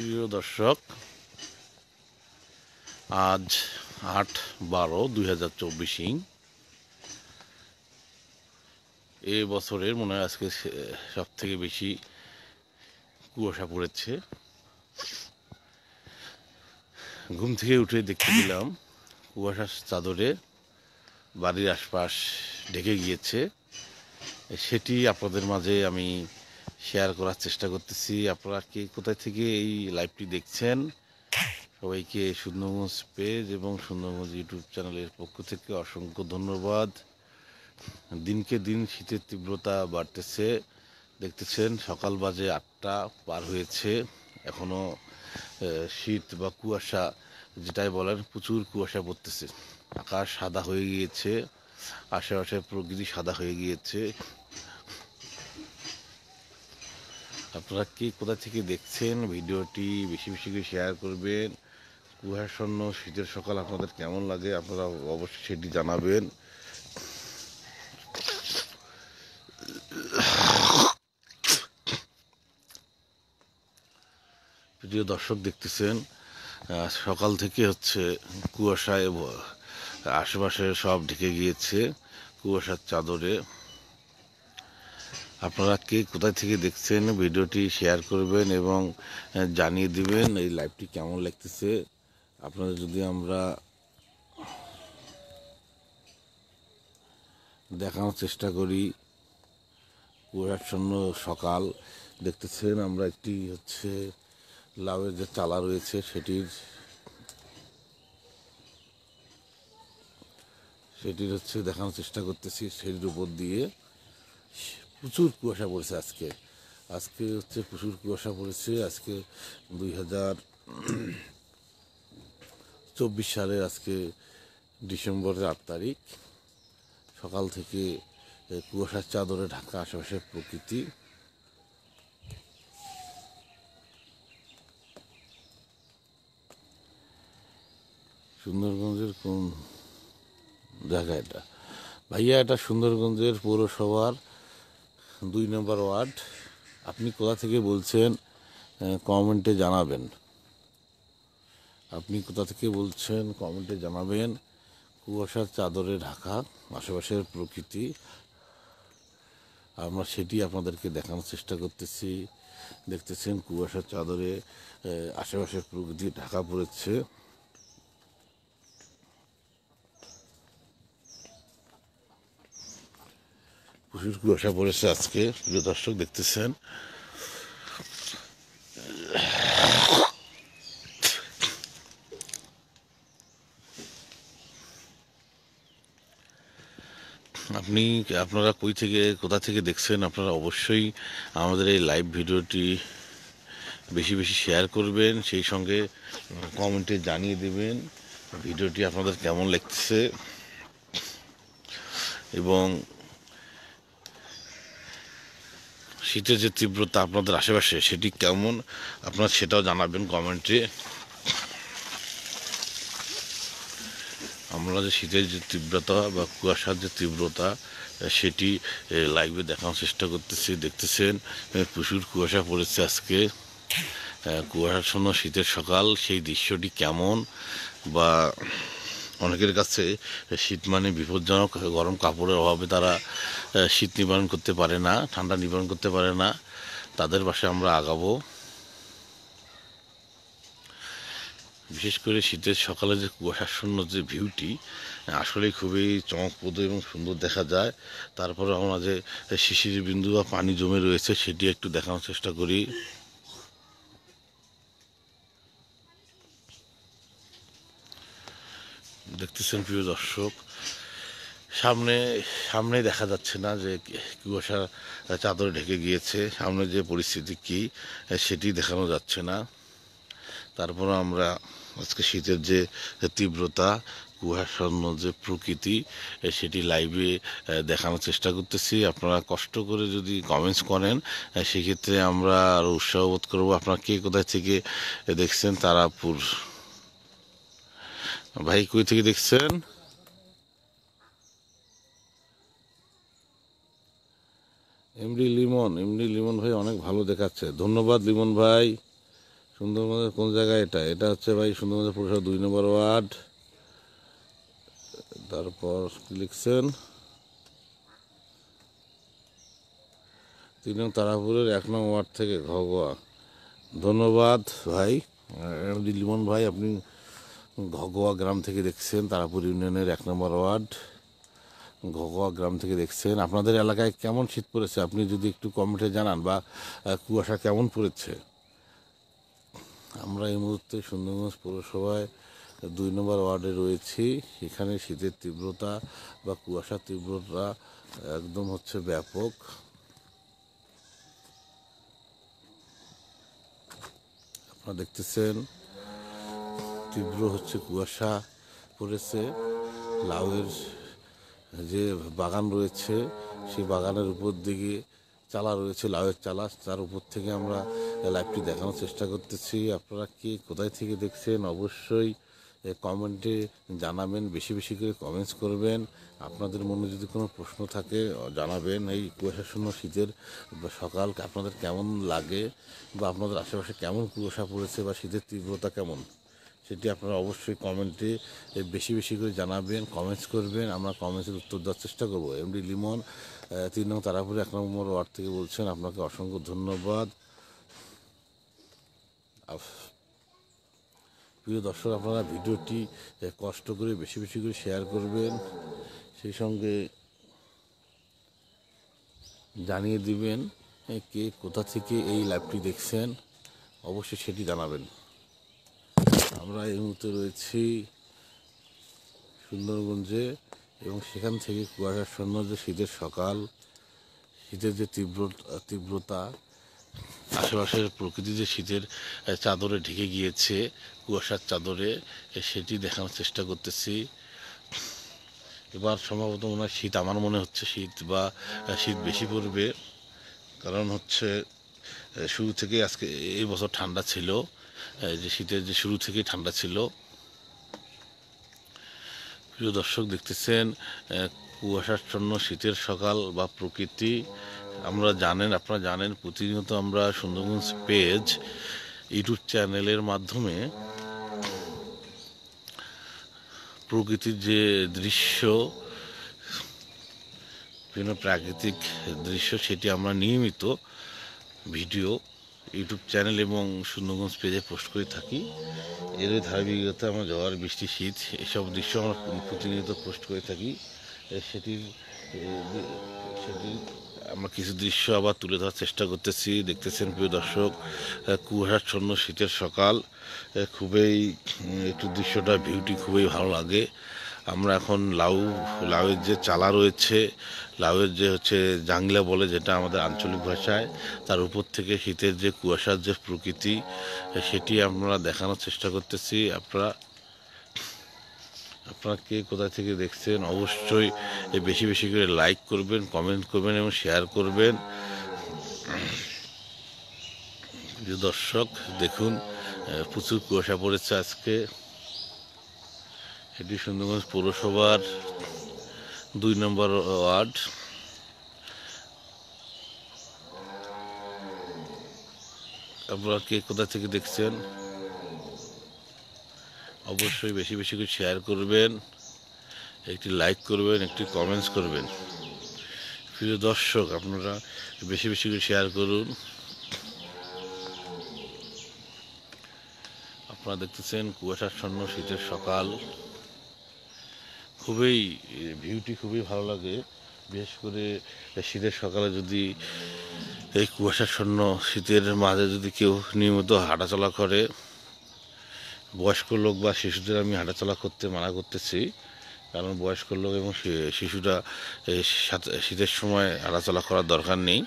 প্রিয় দর্শক, আজ 8/12/2024 এ বছরের মনে হয় আজকে সব থেকে বেশি কুয়াশা পড়েছে। ঘুম থেকে উঠে দেখতে পেলাম কুয়াশার চাদরে বাড়ির আশপাশ ঢেকে গিয়েছে। সেটি আপনাদের মাঝে আমি শেয়ার করার চেষ্টা করতেছি। আপনারা কি কোথায় থেকে এই লাইভটি দেখছেন? সবাইকে সুন্দরগঞ্জ পেজ এবং সুন্দরগঞ্জ ইউটিউব চ্যানেলের পক্ষ থেকে অসংখ্য ধন্যবাদ। দিনকে দিন শীতের তীব্রতা বাড়তেছে। দেখতেছেন সকাল বাজে 8টা পার হয়েছে, এখনও শীত বা কুয়াশা যেটাই বলেন প্রচুর কুয়াশা পড়তেছে। আকাশ সাদা হয়ে গিয়েছে, আশেপাশে প্রকৃতি সাদা হয়ে গিয়েছে। আপনারা কি কোথা থেকে দেখছেন? ভিডিওটি বেশি বেশি করে শেয়ার করবেন। কুয়াশাচ্ছন্ন শীতের সকাল আপনাদের কেমন লাগে আপনারা অবশ্যই সেটি জানাবেন। প্রিয় দর্শক, দেখতেছেন সকাল থেকে কুয়াশায় আশেপাশে সব ঢেকে গিয়েছে কুয়াশার চাদরে। আপনারা কে কোথায় থেকে দেখছেন ভিডিওটি শেয়ার করবেন এবং জানিয়ে দিবেন এই লাইভটি কেমন লাগতেছে। আপনাদের যদি আমরা দেখানোর চেষ্টা করি কুয়াশাচ্ছন্ন সকাল, দেখতেছেন আমরা একটি লাউয়ের যে চালা রয়েছে সেটির দেখানোর চেষ্টা করতেছি। সেটির উপর দিয়ে প্রচুর কুয়াশা পড়েছে আজকে প্রচুর কুয়াশা পড়েছে। আজকে 2024 সালের ডিসেম্বরের 8 তারিখ। সকাল থেকে কুয়াশার চাদরে ঢাকা আশেপাশের প্রকৃতি। সুন্দরগঞ্জের কোন জায়গা এটা ভাইয়া? এটা সুন্দরগঞ্জের পৌরসভার 2 নম্বর ওয়ার্ড। আপনি কোথা থেকে বলছেন কমেন্টে জানাবেন। কুয়াশার চাদরে ঢাকা আশেপাশের প্রকৃতি, আমরা সেটি আপনাদেরকে দেখানোর চেষ্টা করতেছি। দেখতেছেন কুয়াশার চাদরে আশেপাশের প্রকৃতি ঢাকা পড়েছে। প্রচুর কুয়াশা পড়েছে আজকে। প্রিয় দর্শক, দেখতেছেন আপনারা কোথা থেকে দেখছেন। আপনারা অবশ্যই আমাদের এই লাইভ ভিডিওটি বেশি বেশি শেয়ার করবেন, সেই সঙ্গে কমেন্টে জানিয়ে দেবেন ভিডিওটি আপনাদের কেমন লাগছে এবং শীতের যে তীব্রতা আপনাদের আশেপাশে সেটি কেমন আপনারা সেটাও জানাবেন কমেন্টে। আমরা যে শীতের যে তীব্রতা বা কুয়াশার যে তীব্রতা সেটি লাইভে দেখানোর চেষ্টা করতেছি। দেখতেছেন প্রচুর কুয়াশা পড়েছে আজকে। কুয়াশাচ্ছন্ন শীতের সকাল, সেই দৃশ্যটি কেমন, বা অনেকের কাছে শীত মানে বিপজ্জনক। গরম কাপড়ের অভাবে তারা শীত নিবারণ করতে পারে না, ঠান্ডা নিবারণ করতে পারে না। তাদের পাশে আমরা আগাবো। বিশেষ করে শীতের সকালে যে কুয়াশাচ্ছন্ন যে ভিউটি আসলে খুবই চমকপ্রদ এবং সুন্দর দেখা যায়। তারপরে আমরা যে শিশির বিন্দু বা পানি জমে রয়েছে সেটি একটু দেখানোর চেষ্টা করি। দেখতেছেন প্রিয় দর্শক, সামনে দেখা যাচ্ছে না যে কুয়াশা চাদরে ঢেকে গিয়েছে। সামনে যে পরিস্থিতি কি সেটি দেখানো যাচ্ছে না। তারপর আমরা আজকে শীতের যে তীব্রতা, কুয়াশাচ্ছন্ন যে প্রকৃতি সেটি লাইভে দেখানোর চেষ্টা করতেছি। আপনারা কষ্ট করে যদি কমেন্টস করেন সেক্ষেত্রে আমরা আরও উৎসাহ বোধ করবো। আপনারা কে কোথায় থেকে দেখছেন? তারাপুর ভাই কই থেকে দেখছেন? এমডি লিমন ভাই অনেক ভালো দেখাচ্ছে, ধন্যবাদ লিমন ভাই। সুন্দরবনের কোন জায়গায় এটা? এটা হচ্ছে ভাই সুন্দরবনের পৌরসভা 2 নম্বর ওয়ার্ড। তারপর কি লিখছেন? 3 নং তারাপুরের 1 নং ওয়ার্ড থেকে ঘগোয়া। ধন্যবাদ ভাই লিমন ভাই, আপনি ঘগোয়া গ্রাম থেকে দেখছেন, তারাপুর ইউনিয়নের 1 নম্বর ওয়ার্ড ঘগোয়া গ্রাম থেকে দেখছেন। আপনাদের এলাকায় কেমন শীত পড়েছে আপনি যদি একটু কমেন্টে জানান, বা কুয়াশা কেমন পড়েছে। আমরা এই মুহূর্তে সুন্দরগঞ্জ পৌরসভায় 2 নম্বর ওয়ার্ডে রয়েছি। এখানে শীতের তীব্রতা বা কুয়াশার তীব্রতা একদম হচ্ছে ব্যাপক। আপনারা দেখতেছেন তীব্র হচ্ছে কুয়াশা পড়েছে। লাউয়ের যে বাগান রয়েছে সেই বাগানের উপর দিকে চালা রয়েছে, লাউয়ের চালা, তার উপর থেকে আমরা লাইভটি দেখানোর চেষ্টা করতেছি। আপনারা কে কোথায় থেকে দেখছেন অবশ্যই কমেন্টে জানাবেন, বেশি বেশি করে কমেন্টস করবেন। আপনাদের মনে যদি কোনো প্রশ্ন থাকে জানাবেন। এই কুয়াশাশূন্য শীতের সকাল আপনাদের কেমন লাগে, বা আপনাদের আশেপাশে কেমন কুয়াশা পড়েছে, বা শীতের তীব্রতা কেমন, সেটি আপনারা অবশ্যই কমেন্টে বেশি বেশি করে জানাবেন, কমেন্টস করবেন। আমরা কমেন্টসের উত্তর দেওয়ার চেষ্টা করব। এমডি লিমন 3 নং তারাপুরে 1 নম্বর ওয়ার্ড থেকে বলছেন, আপনাকে অসংখ্য ধন্যবাদ। প্রিয় দর্শক, আপনারা ভিডিওটি কষ্ট করে বেশি বেশি করে শেয়ার করবেন, সেই সঙ্গে জানিয়ে দিবেন কে কোথা থেকে এই লাইভটি দেখছেন, অবশ্যই সেটি জানাবেন। আমরা এই মুহূর্তে রয়েছি সুন্দরগঞ্জে, এবং সেখান থেকে কুয়াশাচ্ছন্ন যে শীতের সকাল, শীতের যে তীব্রতা, আশেপাশের প্রকৃতি যে শীতের চাদরে ঢেকে গিয়েছে, কুয়াশার চাদরে, সেটি দেখানোর চেষ্টা করতেছি। এবার সম্ভবত মনে হয় শীত, আমার মনে হচ্ছে শীত বেশি পড়বে, কারণ হচ্ছে শুরু থেকে আজকে এই বছর ঠান্ডা ছিল, যে শীতের যে শুরু থেকেই ঠান্ডা ছিল। প্রিয় দর্শক, দেখতেছেন কুয়াশাচ্ছন্ন শীতের সকাল বা প্রকৃতি। আপনারা জানেন প্রতিনিয়ত আমরা সুন্দরগঞ্জ পেজ ইউটিউব চ্যানেলের মাধ্যমে প্রকৃতির যে দৃশ্য, বিভিন্ন প্রাকৃতিক দৃশ্য, সেটি আমরা নিয়মিত ভিডিও ইউটিউব চ্যানেল এবং সুন্দরগঞ্জ পেজে পোস্ট করে থাকি। এর ধারাবাহিকতা আমরা ঝড়, বৃষ্টি, শীত এসব দৃশ্য আমরা প্রতিনিয়ত পোস্ট করে থাকি। সেটি আমরা কিছু দৃশ্য আবার তুলে ধরার চেষ্টা করতেছি। দেখতেছেন প্রিয় দর্শক, কুয়াশাচ্ছন্ন শীতের সকাল, খুবই একটু দৃশ্যটা ভিউটি খুবই ভালো লাগে। আমরা এখন লাউয়ের যে চালা রয়েছে, লাউয়ের যে হচ্ছে জাংলা বলে যেটা আমাদের আঞ্চলিক ভাষায়, তার উপর থেকে শীতের যে কুয়াশার যে প্রকৃতি, সেটি আমরা দেখানোর চেষ্টা করতেছি। আপনারা কে কোথা থেকে দেখছেন অবশ্যই বেশি বেশি করে লাইক করবেন, কমেন্ট করবেন এবং শেয়ার করবেন। প্রিয় দর্শক, দেখুন প্রচুর কুয়াশা পড়েছে আজকে। এটি সুন্দরগঞ্জ পৌরসভার 2 নম্বর ওয়ার্ড। আপনারা কে কোথা থেকে দেখছেন অবশ্যই বেশি বেশি করে শেয়ার করবেন, একটি লাইক করবেন, একটি কমেন্টস করবেন। প্রিয় দর্শক, আপনারা বেশি বেশি করে শেয়ার করুন। আপনারা দেখতেছেন কুয়াশাচ্ছন্ন শীতের সকাল, ভিউটি খুবই ভালো লাগে। বিশেষ করে শীতের সকালে যদি এই কুয়াশাচ্ছন্ন শীতের মাঝে যদি কেউ নিয়মিত হাঁটাচলা করে, বয়স্ক লোক বা শিশুদের আমি হাঁটাচলা করতে মানা করতেছি, কারণ বয়স্ক লোক এবং শিশুরা শীতের সময় হাঁটাচলা করার দরকার নেই।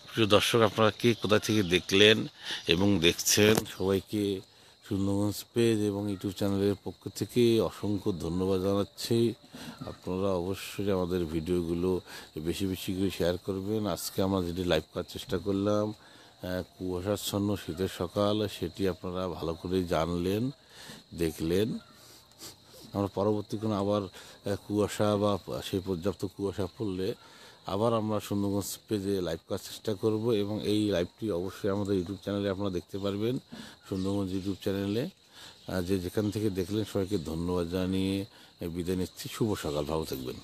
প্রিয় দর্শক, আপনারা কে কোথা থেকে দেখলেন এবং দেখছেন, সবাইকে সুন্দরগঞ্জ পেজ এবং ইউটিউব চ্যানেলের পক্ষ থেকে অসংখ্য ধন্যবাদ জানাচ্ছি। আপনারা অবশ্যই আমাদের ভিডিওগুলো বেশি বেশি করে শেয়ার করবেন। আজকে আমরা যেটি লাইভ করার চেষ্টা করলাম, কুয়াশাচ্ছন্ন শীতের সকাল, সেটি আপনারা ভালো করে জানলেন, দেখলেন। আমরা পরবর্তী কোনো আবার কুয়াশা বা সেই পর্যাপ্ত কুয়াশা পড়লে আবার আমরা সুন্দরগঞ্জ পেজে লাইভ করার চেষ্টা করব, এবং এই লাইভটি অবশ্যই আমাদের ইউটিউব চ্যানেলে আপনারা দেখতে পারবেন, সুন্দরগঞ্জ ইউটিউব চ্যানেলে। যে যেখান থেকে দেখলেন সবাইকে ধন্যবাদ জানিয়ে বিদায় নিচ্ছি। শুভ সকাল, ভালো থাকবেন।